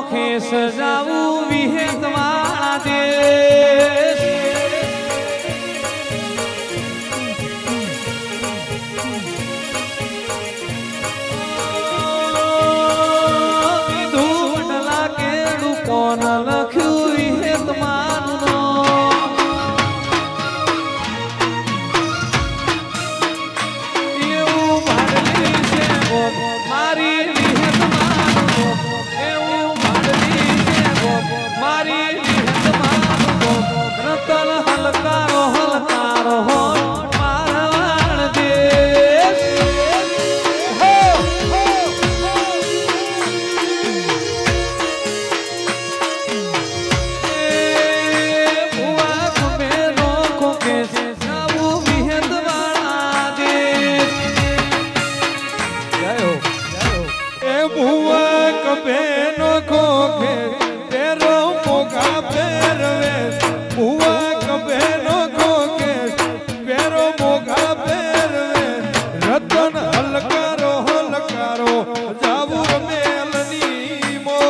नोखे सजाऊ विहेतवाड़ा देश धूमडला केड़ू कोन लख्यू विहेतमानो एवं भाडली से मारी विहेतमानो एवं भाडली से मारी विहेतमानो रतन हलकारो हलकारो हो मारवाड़ देश हो बुआ कुमेरो को के जाऊ विहेतवाड़ा देश जय हो ए बुआ कबेनो खोखे तेरो मोगा पेरवे बुआ कबेनो खोखे तेरो मोगा पेरवे रतन हलकारो हलकारो जाऊ मेलनी मो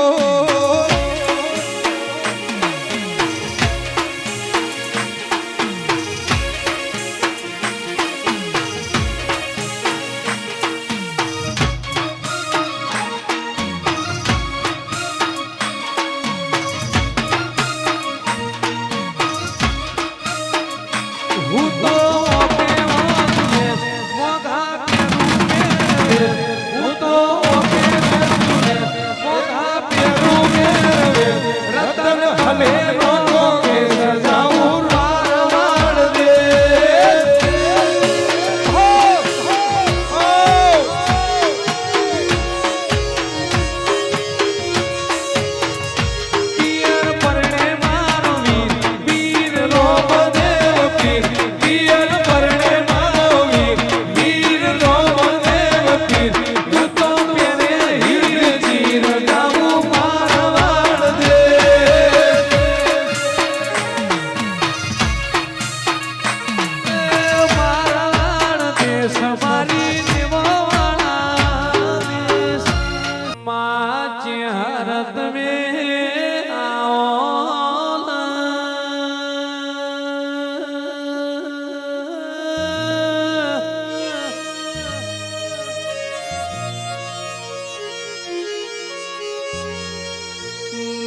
હું તો ઓપેવો સુરેશ મોઘા પેરું મેરવે હું તો ઓપેવો સુરેશ મોઘા પેરું મેરવે રતન હલેનો કોકે સજાવું મારવાડ દેશ हो પિયર પરણે મારો વીર રોમદેવ પીર પિયર પરણે મારો વીર રોમદેવ પીર તું તો મેરે હીર ચીર જાવું મારવાડ દેશ મારવાડ દેશ મારી જીવવાળા દેશ માં ચહેરત में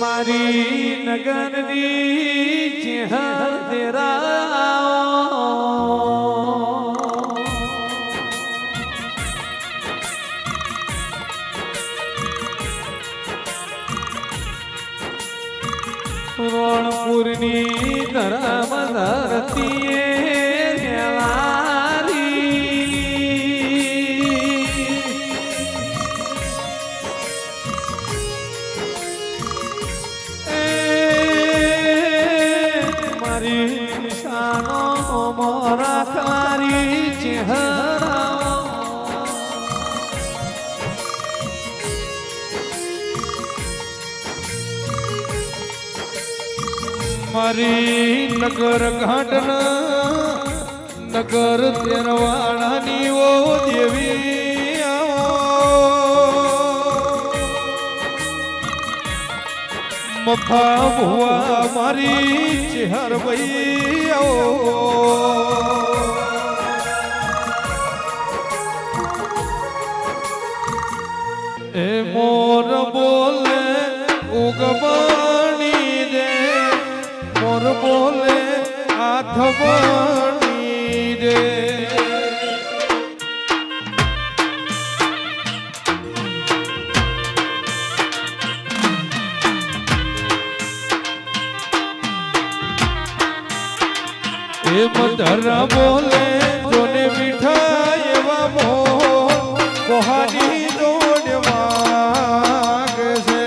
मारी नगर दी चेहर तेरा रोणपुरनी धर्म धरती मारी निशानो मोरा खारी चेहरा मारी नगर घाटन नगर तेरवाड़ा नी वो देवी मफा बुआ मारी चेहर भैया ए मोर बोले उगबानी दे मोर बोले हाथ बानी दे ए मधरा बोले जोने मिठाई एवा मोह कोहानी दौड़ मांग से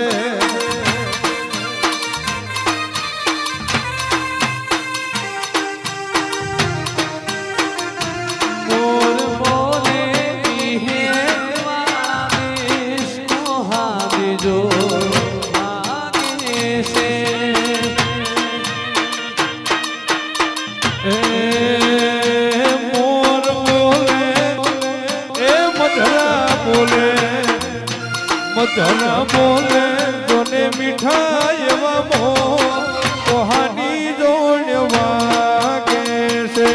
मोर बोले विहेतवाड़ा देश मोहादे जो आगे से मोर बोले ए मधरा बोले जोने मिठाई રે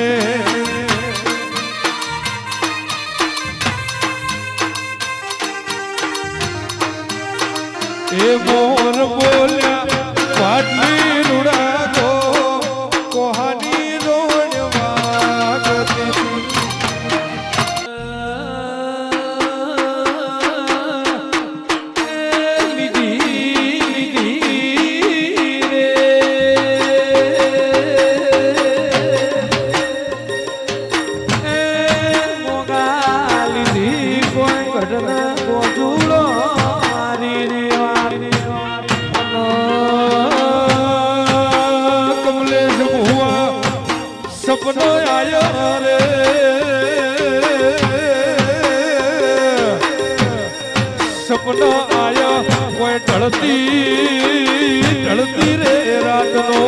એ મોર બોલ્યા વાટલી રૂડા તો કોહાની રોડ વાગતી કમલેશ ભુવા સપનો આયો રે સપનો આયો કોઈ ઢળતી રે રાતનો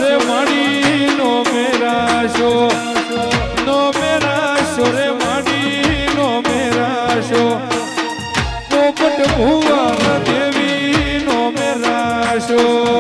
રે માડી નો મેરા શો રે માડી નો મેરા શો પોપટ ભુવા દેવી નો મેરા શો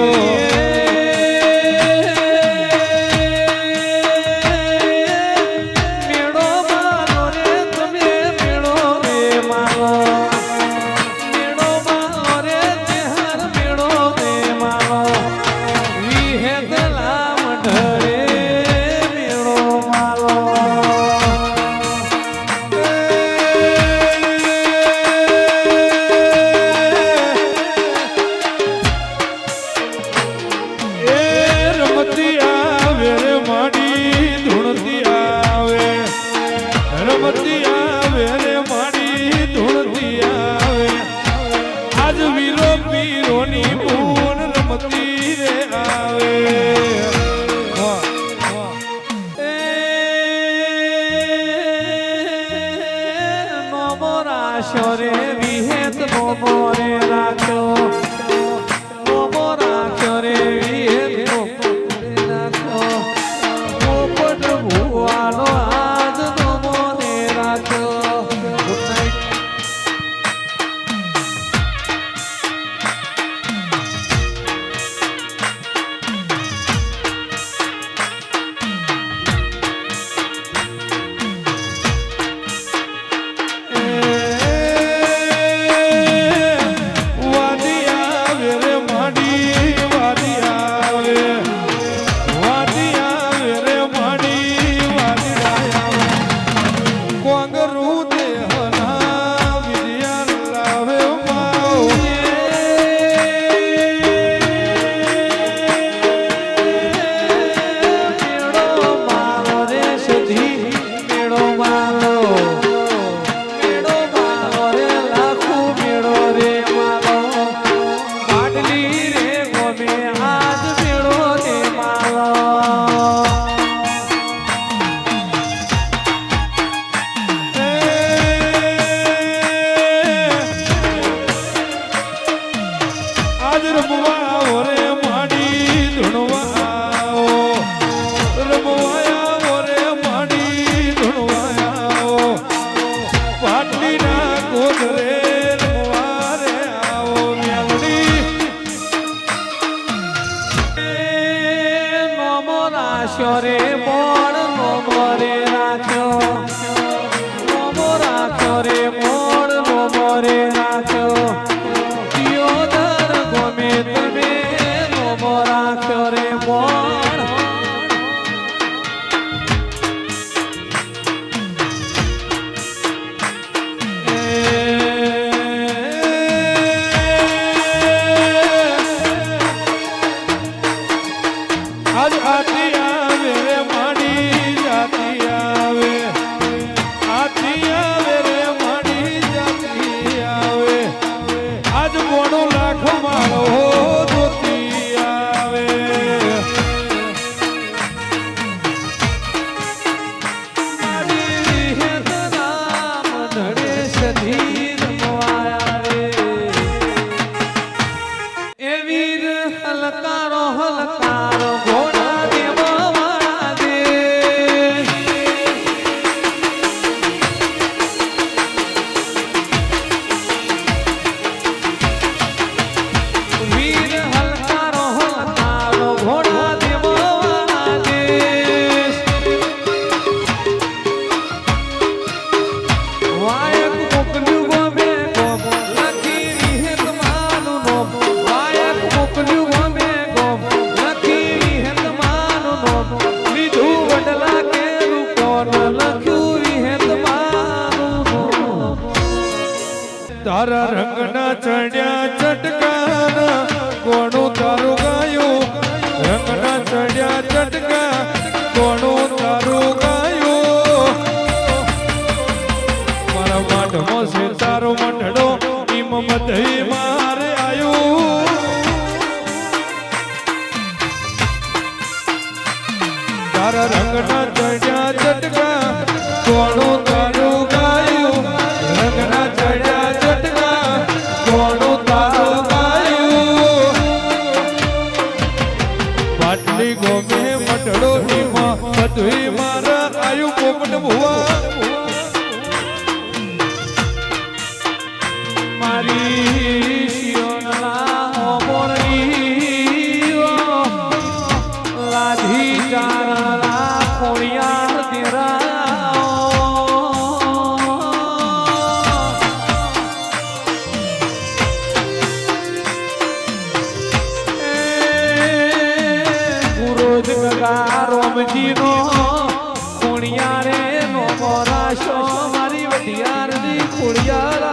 શોરે વિહેત મોરે રાખ્યો મોમો રાખ્યો રે વિહેત મોરે રાખ્યો પોપટ ભુવાનો આજ મોરે રાખ્યો ગુડ નાઈટ જાતી આવે રે મારી જાતી આવે આજ મોડો લાખ મારો જોતી આવે મારી હેત નામ ધડે સધીર મોયા રે એ વીર હલકારો હલકારો ઘોડા દેવા વાળા દે વીર હલકારો હલકારો ઘોડા દેવા વાળા દે વાયક મોકલ્યું ગોમે ગોમ લખી વિહેત માનું નોમ વાયક મોકલ્યું ગોમે ગોમ લખી વિહેત માનું નોમ લીધું વડલા કેરું કોણ લખ્યું વિહેત માનું નોમ તારા રંગના ચડ્યા ચટકાના કોણું તારું ગાયું રંગના ચડ્યા ચટકા કોણું તારું ગાયું મારા માઢમાં છે તારો મઢડો ઈમ મધઈ મારે આયું તારા રંગના ચડ્યા ચટકા કોણું તારું ગાયું રંગના ચડ્યા ચટકા કોણું તારું ગાયું પાટલી ગોમે મઢડો ઈમ મધઈ મારા આયું પોપટ ભુવા મારી શિયોનલા મોરલીઓ લાધી ચારલા કોળિયાર દેરાઓ ગુરોજ ગગા રોમજીનો કોળિયારે નો મોરાશો મારી વઢિયારની કોળિયારા